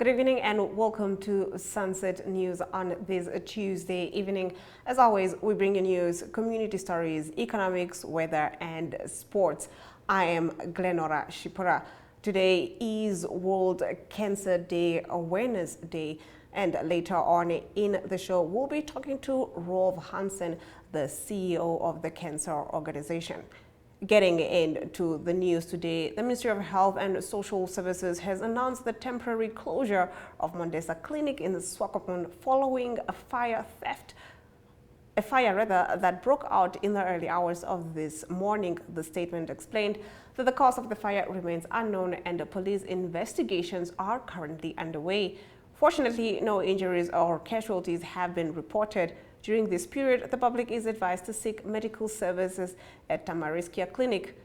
Good evening and welcome to Sunset News on this Tuesday evening. As always, we bring you news, community stories, economics, weather and sports. I am Glenora Shipura. Today is World Cancer Day Awareness Day, and later on in the show we'll be talking to Rolf Hansen, the CEO of the cancer organization. Getting into the news today, the Ministry of Health and Social Services has announced the temporary closure of Mondesa Clinic in Swakopmund following a fire that broke out in the early hours of this morning. The statement explained that the cause of the fire remains unknown and police investigations are currently underway. Fortunately, no injuries or casualties have been reported. During this period, the public is advised to seek medical services at Tamariskia Clinic.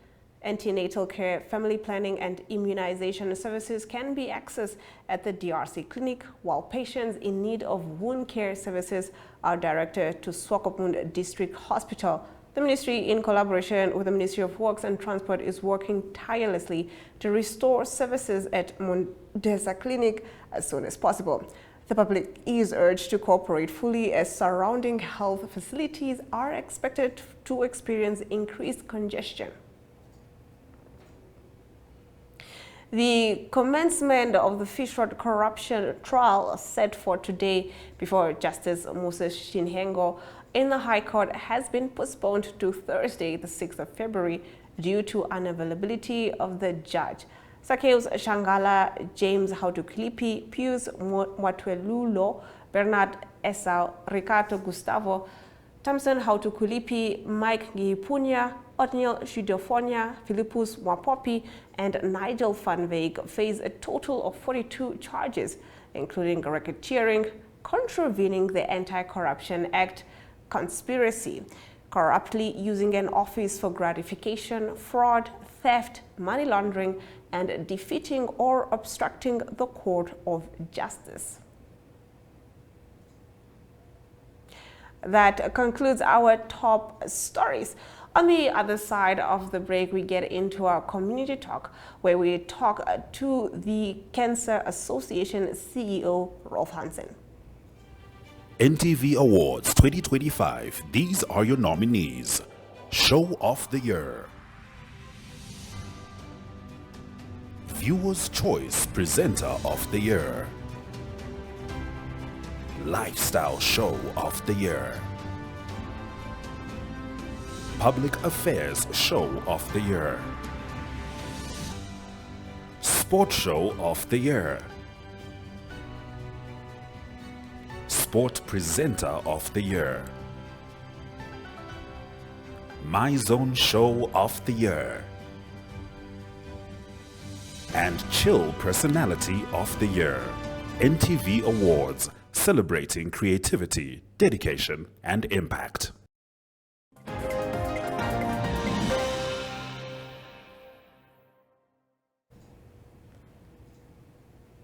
Antenatal care, family planning and immunization services can be accessed at the DRC Clinic, while patients in need of wound care services are directed to Swakopmund District Hospital. The ministry, in collaboration with the Ministry of Works and Transport, is working tirelessly to restore services at Mondesa Clinic as soon as possible. The public is urged to cooperate fully as surrounding health facilities are expected to experience increased congestion. The commencement of the Fish Road corruption trial set for today before Justice Moses Shinhengo in the High Court has been postponed to Thursday, the 6th of February, due to unavailability of the judge. Zacchaeus Shangala, James Hautukilipi, Pius Mwatwelulo, Bernard Esau, Ricardo Gustavo, Thompson Hautukulipi, Mike Ngipunya, Otniel Shudiofonia, Philippus Mwapopi, and Nigel Van Veek face a total of 42 charges, including racketeering, contravening the Anti-Corruption Act, conspiracy, corruptly using an office for gratification, fraud, theft, money laundering, and defeating or obstructing the court of justice. That concludes our top stories. On the other side of the break, we get into our community talk, where we talk to the Cancer Association CEO, Rolf Hansen. NTV Awards 2025. These are your nominees. Show of the Year. Viewer's Choice Presenter of the Year. Lifestyle Show of the Year. Public Affairs Show of the Year. Sport Show of the Year. Sport Presenter of the Year. My Zone Show of the Year. And Chill Personality of the Year. NTV Awards, celebrating creativity, dedication, and impact.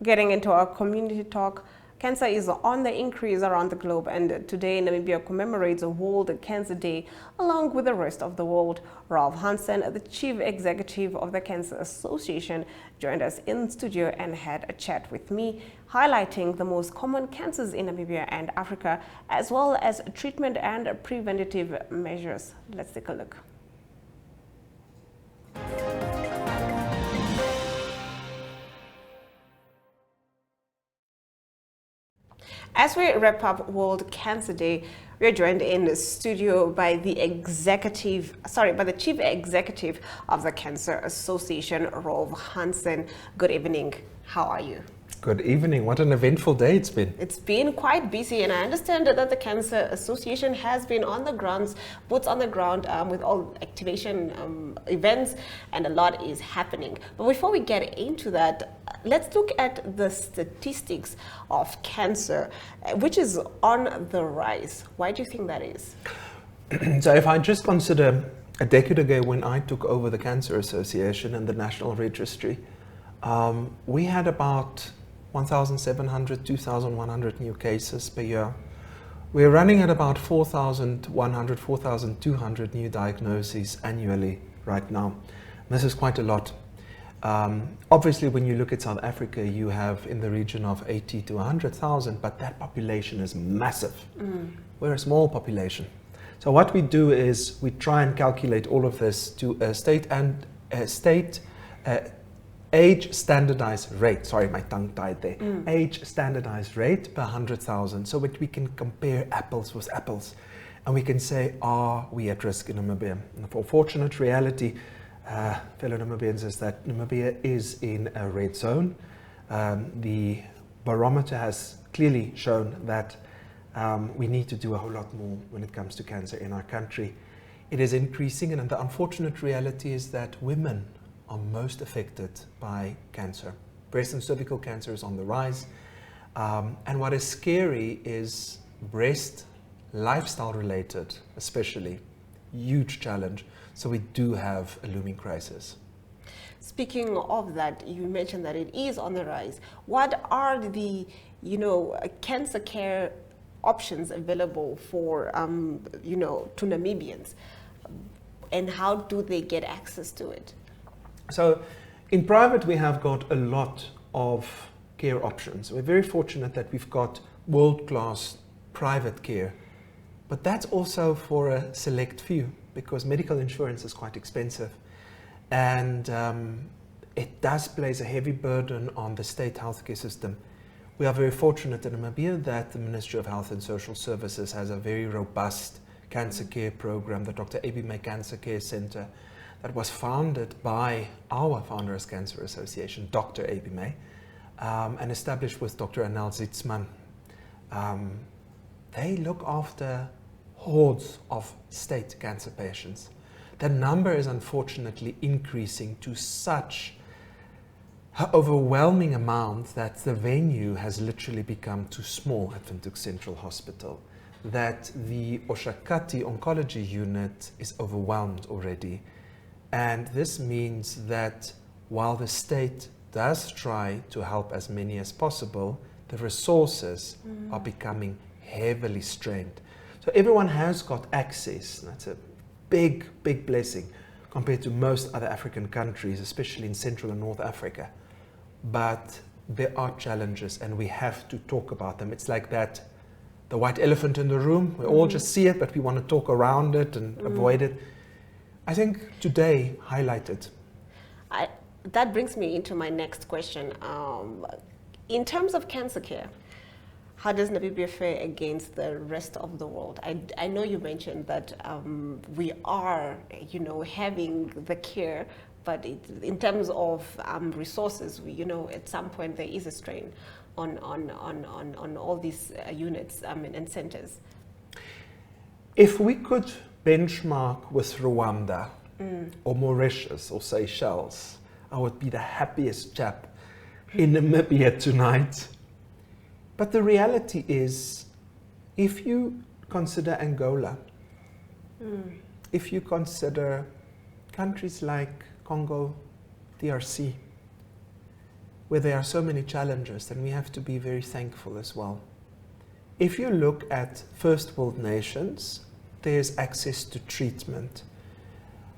Getting into our community talk, cancer is on the increase around the globe, and today Namibia commemorates World Cancer Day along with the rest of the world. Rolf Hansen, the Chief Executive of the Cancer Association, joined us in studio and had a chat with me, highlighting the most common cancers in Namibia and Africa, as well as treatment and preventative measures. Let's take a look. As we wrap up World Cancer Day, we are joined in the studio by the Chief Executive of the Cancer Association, Rolf Hansen. Good evening. How are you? Good evening. What an eventful day it's been. It's been quite busy, and I understand that the Cancer Association has been on the grounds, boots on the ground, with all activation events, and a lot is happening. But before we get into that, let's look at the statistics of cancer, which is on the rise. Why do you think that is? So if I just consider a decade ago when I took over the Cancer Association and the National Registry, we had about 1,700, 2,100 new cases per year. We're running at about 4,100, 4,200 new diagnoses annually right now. This is quite a lot. Obviously, when you look at South Africa, you have in the region of 80 to 100,000, but that population is massive. We're a small population. So what we do is we try and calculate all of this to a state age standardized rate. Sorry, my tongue tied there. Age standardized rate per 100,000, so that we can compare apples with apples. And we can say, are we at risk in Namibia? And the unfortunate reality, fellow Namibians, is that Namibia is in a red zone. The barometer has clearly shown that we need to do a whole lot more when it comes to cancer in our country. It is increasing, and the unfortunate reality is that women are most affected by cancer. Breast and cervical cancer is on the rise. And what is scary is breast, lifestyle related especially, huge challenge. So we do have a looming crisis. Speaking of that, you mentioned that it is on the rise. What are the, cancer care options available for, to Namibians? And how do they get access to it? So in private, we have got a lot of care options. We're very fortunate that we've got world-class private care, but that's also for a select few, because medical insurance is quite expensive, and it does place a heavy burden on the state healthcare system. We are very fortunate in Namibia that the Ministry of Health and Social Services has a very robust cancer care program, the Dr. A.B. May Cancer Care Center, that was founded by our Founders Cancer Association, Dr. A.B. May, and established with Dr. Anel Zitzman. They look after hordes of state cancer patients. The number is unfortunately increasing to such an overwhelming amount that the venue has literally become too small at Windhoek Central Hospital, that the Oshakati Oncology Unit is overwhelmed already. And this means that while the state does try to help as many as possible, the resources are becoming heavily strained. So everyone has got access. That's a big, big blessing compared to most other African countries, especially in Central and North Africa. But there are challenges, and we have to talk about them. It's like that, the white elephant in the room. We all just see it, but we want to talk around it and avoid it. I think today highlighted. That brings me into my next question. In terms of cancer care, how does Namibia fare against the rest of the world? I know you mentioned that we are, having the care, but in terms of resources, at some point there is a strain on all these units and centers. If we could benchmark with Rwanda or Mauritius or Seychelles, I would be the happiest chap in Namibia tonight. But the reality is, if you consider Angola, if you consider countries like Congo, DRC, where there are so many challenges, then we have to be very thankful as well. If you look at first world nations, there's access to treatment.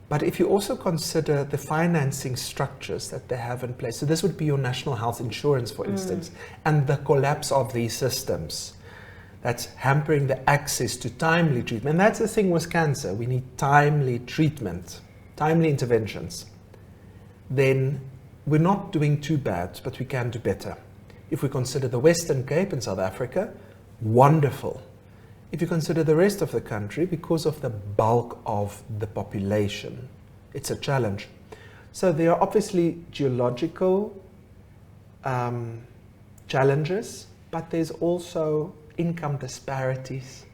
But if you also consider the financing structures that they have in place, so this would be your national health insurance, for instance, and the collapse of these systems, that's hampering the access to timely treatment. And that's the thing with cancer. We need timely treatment, timely interventions. Then we're not doing too bad, but we can do better. If we consider the Western Cape in South Africa, wonderful. If you consider the rest of the country, because of the bulk of the population, it's a challenge. So there are obviously geological challenges, but there's also income disparities,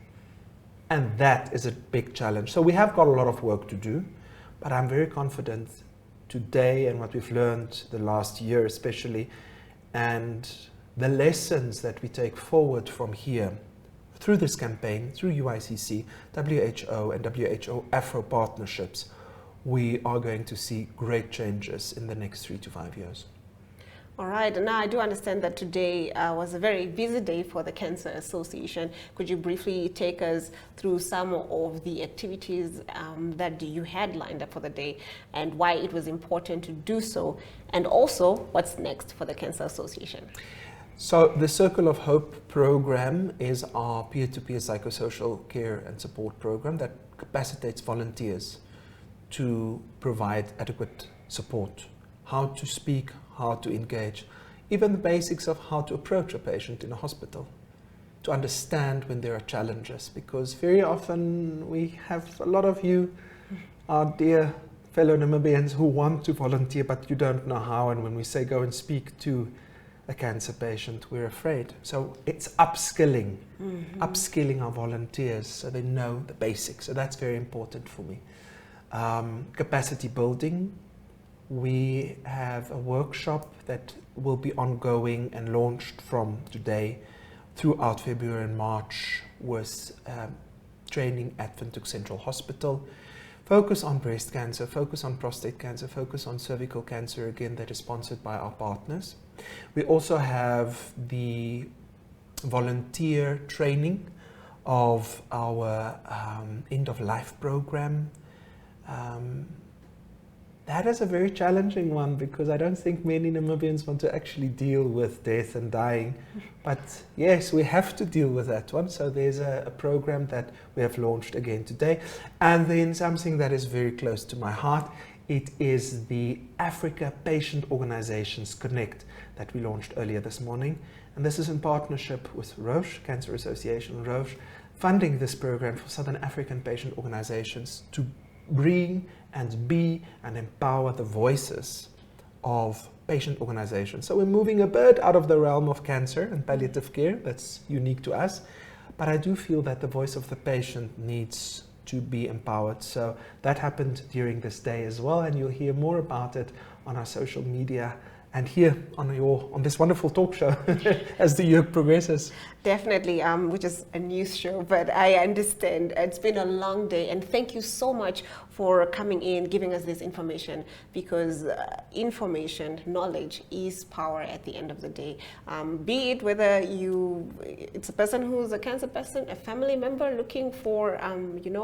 and that is a big challenge. So we have got a lot of work to do, but I'm very confident today and what we've learned the last year especially, and the lessons that we take forward from here through this campaign, through UICC, WHO and WHO Afro partnerships, we are going to see great changes in the next 3 to 5 years. All right, now I do understand that today was a very busy day for the Cancer Association. Could you briefly take us through some of the activities that you had lined up for the day and why it was important to do so, and also what's next for the Cancer Association? So the Circle of Hope program is our peer-to-peer psychosocial care and support program that capacitates volunteers to provide adequate support, how to speak, how to engage, even the basics of how to approach a patient in a hospital, to understand when there are challenges, because very often we have a lot of you, our dear fellow Namibians, who want to volunteer, but you don't know how, and when we say go and speak to a cancer patient, we're afraid. So it's upskilling, upskilling our volunteers so they know the basics. So that's very important for me. Capacity building. We have a workshop that will be ongoing and launched from today throughout February and March with training at Windhoek Central Hospital. Focus on breast cancer, focus on prostate cancer, focus on cervical cancer, again, that is sponsored by our partners. We also have the volunteer training of our end-of-life program. That is a very challenging one because I don't think many Namibians want to actually deal with death and dying. But yes, we have to deal with that one. So there's a program that we have launched again today. And then something that is very close to my heart, it is the Africa Patient Organizations Connect that we launched earlier this morning. And this is in partnership with Roche, Cancer Association Roche, funding this program for Southern African patient organizations to bring and be and empower the voices of patient organizations. So we're moving a bit out of the realm of cancer and palliative care, that's unique to us, but I do feel that the voice of the patient needs to be empowered. So that happened during this day as well, and you'll hear more about it on our social media and here on this wonderful talk show as the year progresses. Definitely, which is a news show, but I understand it's been a long day, and thank you so much for coming in, giving us this information, because information, knowledge is power at the end of the day. Be it whether it's a person who's a cancer person, a family member looking for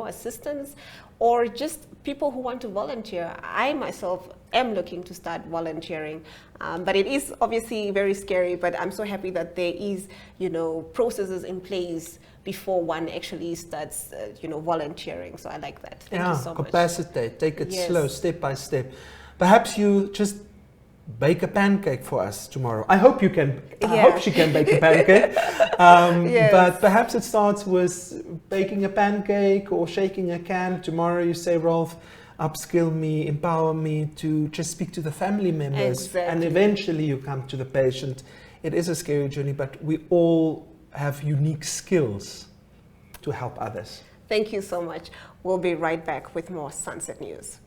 assistance, or just people who want to volunteer. I myself am looking to start volunteering, but it is obviously very scary, but I'm so happy that there is, processes in place before one actually starts, volunteering. So I like that. Thank you so much. Capacitate, take it slow, step by step. Perhaps you just bake a pancake for us tomorrow. I hope you can. I hope she can bake a pancake. But perhaps it starts with baking a pancake or shaking a can. Tomorrow you say, Rolf, upskill me, empower me to just speak to the family members. Exactly. And eventually you come to the patient. It is a scary journey, but we all have unique skills to help others. Thank you so much. We'll be right back with more Sunset News.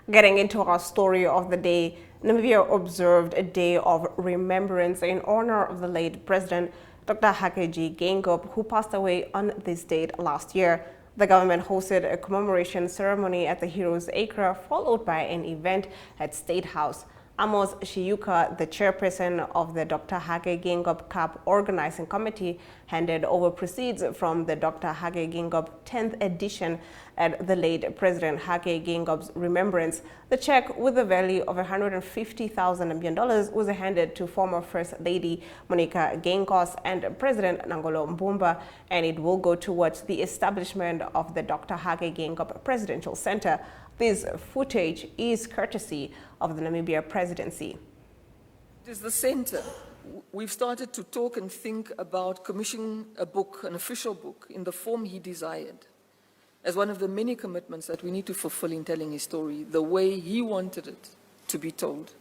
Getting into our story of the day, Namibia observed a day of remembrance in honor of the late President Dr. Hakainde Geingob, who passed away on this date last year. The government hosted a commemoration ceremony at the Heroes Acre, followed by an event at State House. Amos Shiyuka, the chairperson of the Dr. Hage Geingob Cup Organizing Committee, handed over proceeds from the Dr. Hage Geingob 10th edition at the late President Hage Geingob's remembrance. The check, with a value of 150,000 Namibian dollars, was handed to former First Lady Monica Geingob and President Nangolo Mbumba, and it will go towards the establishment of the Dr. Hage Geingob Presidential Center. This footage is courtesy of the Namibia presidency. It is the center. We've started to talk and think about commissioning a book, an official book, in the form he desired, as one of the many commitments that we need to fulfill in telling his story, the way he wanted it to be told.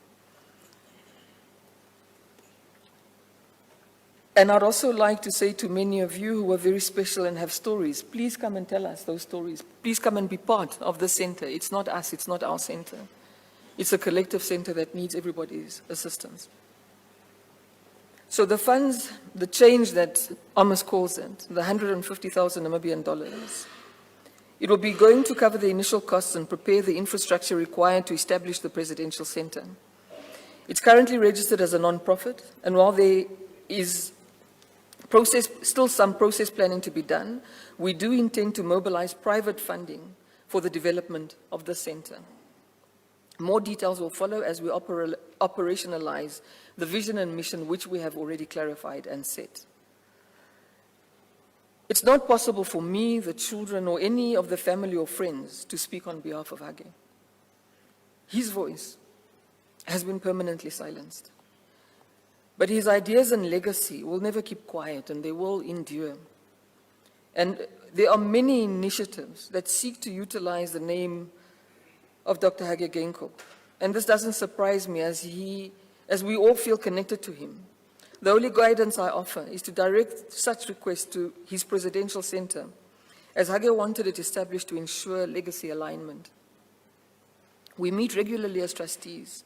And I'd also like to say to many of you who are very special and have stories, please come and tell us those stories. Please come and be part of the center. It's not us, it's not our center. It's a collective center that needs everybody's assistance. So the funds, the change that Amos calls it, the 150,000 Namibian dollars, It will be going to cover the initial costs and prepare the infrastructure required to establish the Presidential Center. It's currently registered as a non-profit, and while there is still some process planning to be done, we do intend to mobilize private funding for the development of the center. More details will follow as we operationalize the vision and mission which we have already clarified and set. It's not possible for me, the children, or any of the family or friends to speak on behalf of Hage. His voice has been permanently silenced. But his ideas and legacy will never keep quiet, and they will endure. And there are many initiatives that seek to utilize the name of Dr. Hage Geingob. And this doesn't surprise me as we all feel connected to him. The only guidance I offer is to direct such requests to his Presidential Center, as Hage wanted it established to ensure legacy alignment. We meet regularly as trustees,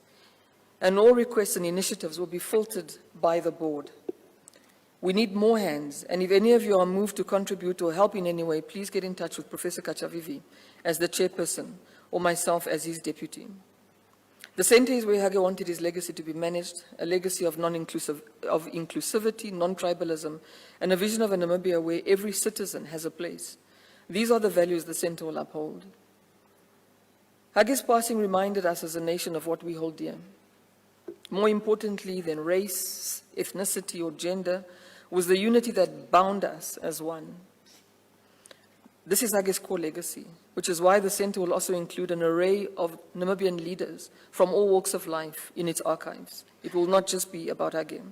and all requests and initiatives will be filtered by the board. We need more hands, and if any of you are moved to contribute or help in any way, please get in touch with Professor Kachavivi as the chairperson, or myself as his deputy. The center is where Hage wanted his legacy to be managed, a legacy of inclusivity, non-tribalism, and a vision of a Namibia where every citizen has a place. These are the values the center will uphold. Hage's passing reminded us as a nation of what we hold dear. More importantly than race, ethnicity, or gender, was the unity that bound us as one. This is Hage's core legacy, which is why the center will also include an array of Namibian leaders from all walks of life in its archives. It will not just be about Hage.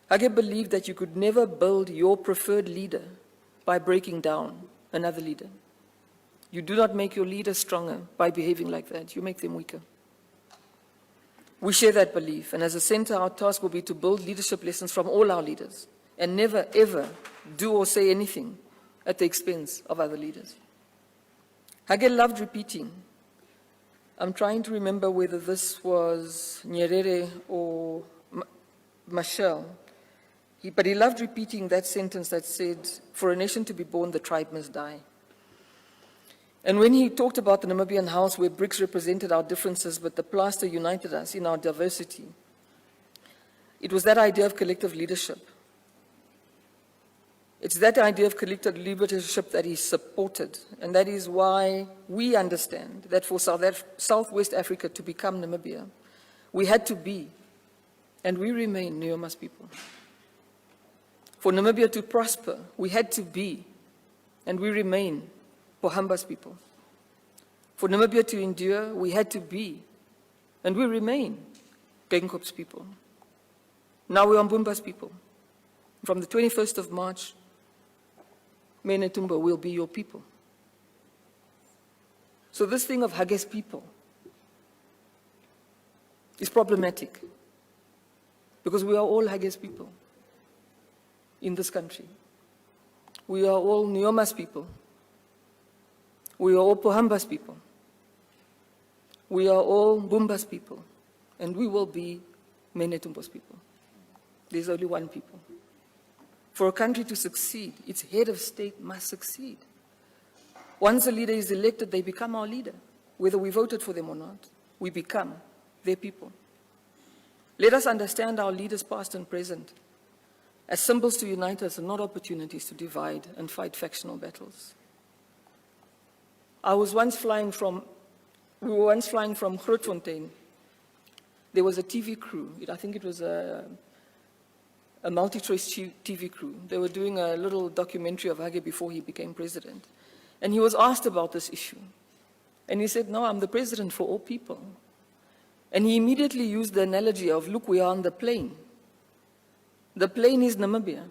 Hage believed that you could never build your preferred leader by breaking down another leader. You do not make your leader stronger by behaving like that. You make them weaker. We share that belief, and as a center, our task will be to build leadership lessons from all our leaders and never, ever do or say anything at the expense of other leaders. Hage loved repeating. I'm trying to remember whether this was Nyerere or Machel, but he loved repeating that sentence that said, "For a nation to be born, the tribe must die." And when he talked about the Namibian house where bricks represented our differences, but the plaster united us in our diversity, it was that idea of collective leadership. It's that idea of collective leadership that he supported, and that is why we understand that for Southwest Africa to become Namibia, we had to be, and we remain, Neomas people. For Namibia to prosper, we had to be, and we remain, Pohamba's people. For Namibia to endure, we had to be, and we remain, Geingob's people. Now we are Mbumba's people. From the 21st of March, Mene Tumba will be your people. So this thing of Hage's people is problematic because we are all Hage's people in this country. We are all Neomas people. We are all Pohamba's people. We are all Mbumba's people. And we will be Mene Tumba's people. There's only one people. For a country to succeed, its head of state must succeed. Once a leader is elected, they become our leader. Whether we voted for them or not, we become their people. Let us understand our leaders past and present as symbols to unite us and not opportunities to divide and fight factional battles. We were once flying from Grootfontein. There was a TV crew. I think it was a multi-choice TV crew. They were doing a little documentary of Hage before he became president. And he was asked about this issue. And he said, "No, I'm the president for all people." And he immediately used the analogy of, look, we are on the plane. The plane is Namibia.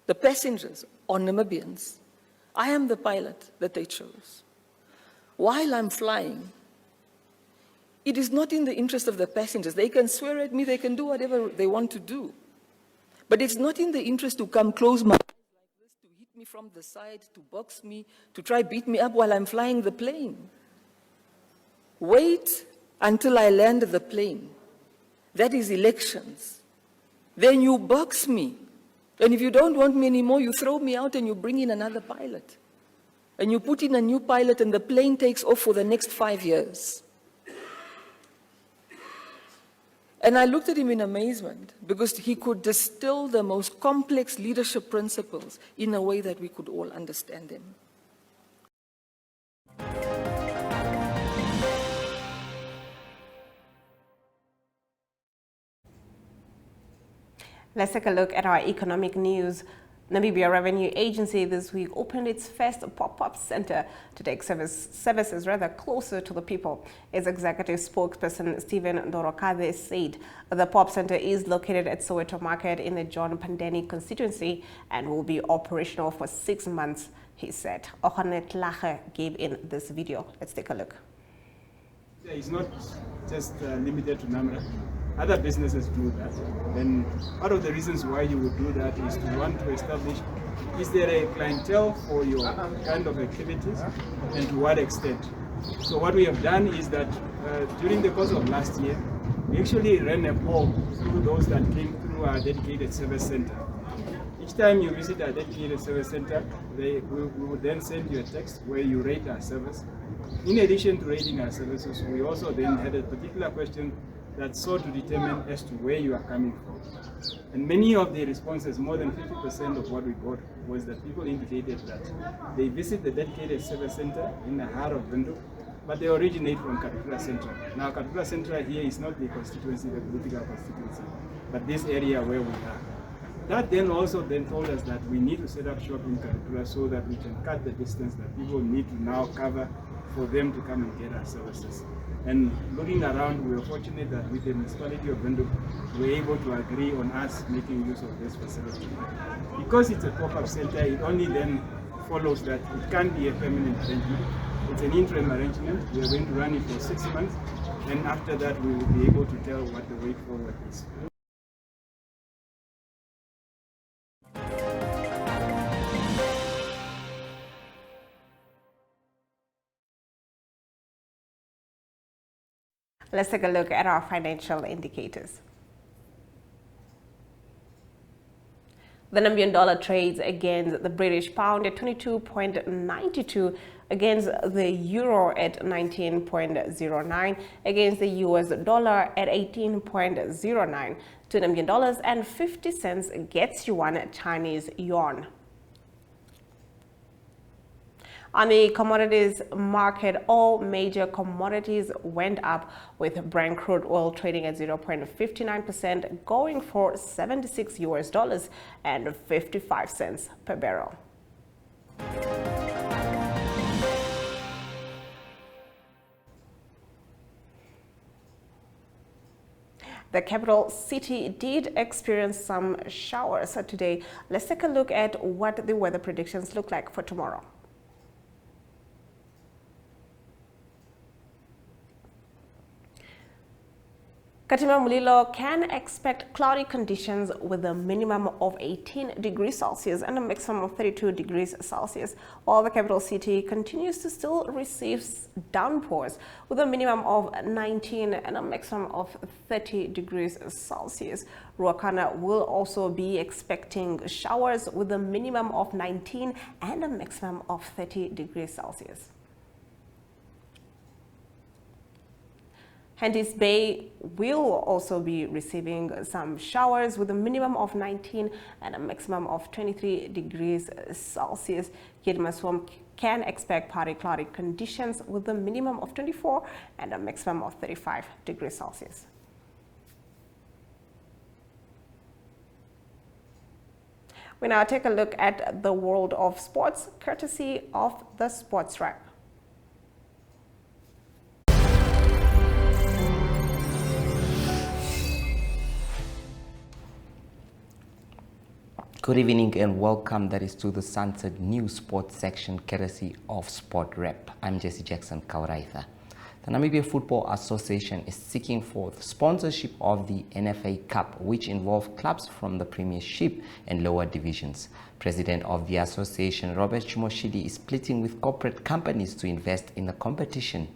The passengers are Namibians. I am the pilot that they chose. While I'm flying, it is not in the interest of the passengers. They can swear at me, they can do whatever they want to do. But it's not in the interest to come close my eyes like this, to hit me from the side, to box me, to try beat me up while I'm flying the plane. Wait until I land the plane. That is elections. Then you box me. And if you don't want me anymore, you throw me out and you bring in another pilot. and you put in a new pilot and the plane takes off for the next 5 years. And I looked at him in amazement because he could distill the most complex leadership principles in a way that we could all understand them. Let's take a look at our economic news. Namibia Revenue Agency this week opened its first pop-up center to take services closer to the people. Its executive spokesperson Stephen Ndorokade said the pop center is located at Soweto Market in the John Pandeni constituency and will be operational for 6 months, he said. Ohanet Lache gave in this video. Let's take a look. It's not just limited to Namra. Other businesses do that. And part of the reasons why you would do that is to want to establish, is there a clientele for your kind of activities and to what extent? So what we have done is that during the course of last year, we actually ran a poll to those that came through our dedicated service center. Each time you visit our dedicated service center, we would then send you a text where you rate our service. In addition to rating our services, we also then had a particular question that sought to determine as to where you are coming from. And many of the responses, more than 50% of what we got, was that people indicated that they visit the dedicated service center in the heart of Windhoek, but they originate from Katukura Central. Now Katukura Central here is not the constituency, the political constituency, but this area where we are. That then also told us that we need to set up shop in Katukura so that we can cut the distance that people need to now cover for them to come and get our services. And looking around, we were fortunate that with the municipality of Windhoek, we were able to agree on us making use of this facility. Because it's a pop-up center, it only then follows that it can't be a permanent arrangement. It's an interim arrangement. We are going to run it for 6 months, and after that we will be able to tell what the way forward is. Let's take a look at our financial indicators. The Namibian dollar trades against the British pound at 22.92, against the euro at 19.09, against the US dollar at 18.09. 2 Namibian dollars and 50 cents gets you 1 Chinese yuan. On the commodities market, all major commodities went up, with Brent crude oil trading at 0.59%, going for $76 and 55 cents per barrel. The capital city did experience some showers today. Let's take a look at what the weather predictions look like for tomorrow. Katima Mulilo can expect cloudy conditions with a minimum of 18 degrees Celsius and a maximum of 32 degrees Celsius, while the capital city continues to still receive downpours with a minimum of 19 and a maximum of 30 degrees Celsius. Ruacana will also be expecting showers with a minimum of 19 and a maximum of 30 degrees Celsius. Henties Bay will also be receiving some showers with a minimum of 19 and a maximum of 23 degrees Celsius. Kidmaswam can expect partly cloudy conditions with a minimum of 24 and a maximum of 35 degrees Celsius. We now take a look at the world of sports, courtesy of the Sports Wrap. Good evening and welcome, that is, to the Sunset News Sports section courtesy of Sport Rep. I'm Jesse Jackson Kauraitha. The Namibia Football Association is seeking for the sponsorship of the NFA Cup, which involves clubs from the Premiership and lower divisions. President of the association, Robert Chimoshidi, is pleading with corporate companies to invest in the competition.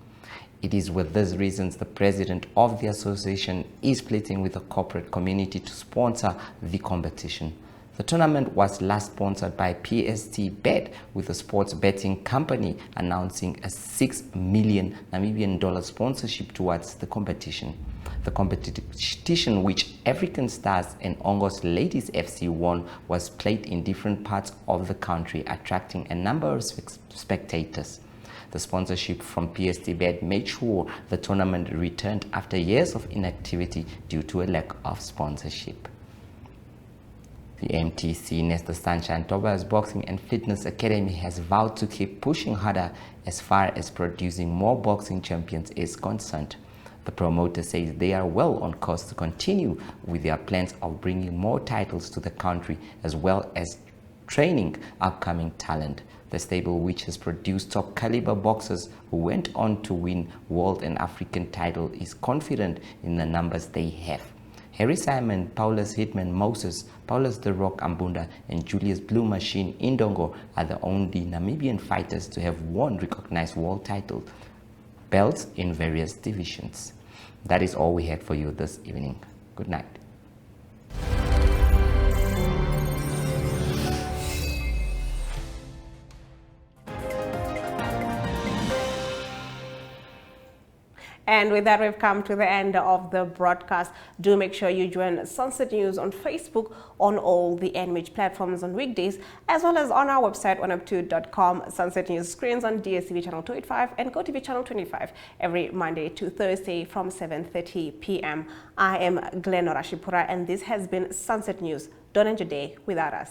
It is with these reasons the president of the association is pleading with the corporate community to sponsor the competition. The tournament was last sponsored by PST Bet, with a sports betting company announcing a $6 million Namibian sponsorship towards the competition. The competition, which African Stars and Ongos Ladies FC won, was played in different parts of the country, attracting a number of spectators. The sponsorship from PST Bet made sure the tournament returned after years of inactivity due to a lack of sponsorship. The MTC Nesta Sunshine Tobias Boxing and Fitness Academy has vowed to keep pushing harder as far as producing more boxing champions is concerned. The promoter says they are well on course to continue with their plans of bringing more titles to the country, as well as training upcoming talent. The stable, which has produced top caliber boxers who went on to win world and African title, is confident in the numbers they have. Harry Simon, Paulus Hitman Moses, Paulus The Rock Ambunda, and Julius Blue Machine Indongo are the only Namibian fighters to have won recognized world title belts in various divisions. That is all we had for you this evening. Good night. And with that, we've come to the end of the broadcast. Do make sure you join Sunset News on Facebook, on all the NMH platforms on weekdays, as well as on our website, oneup2.com. Sunset News screens on DSTV channel 285 and GoTV channel 25 every Monday to Thursday from 7:30 p.m. I am Glenn Orashipura, and this has been Sunset News. Don't end your day without us.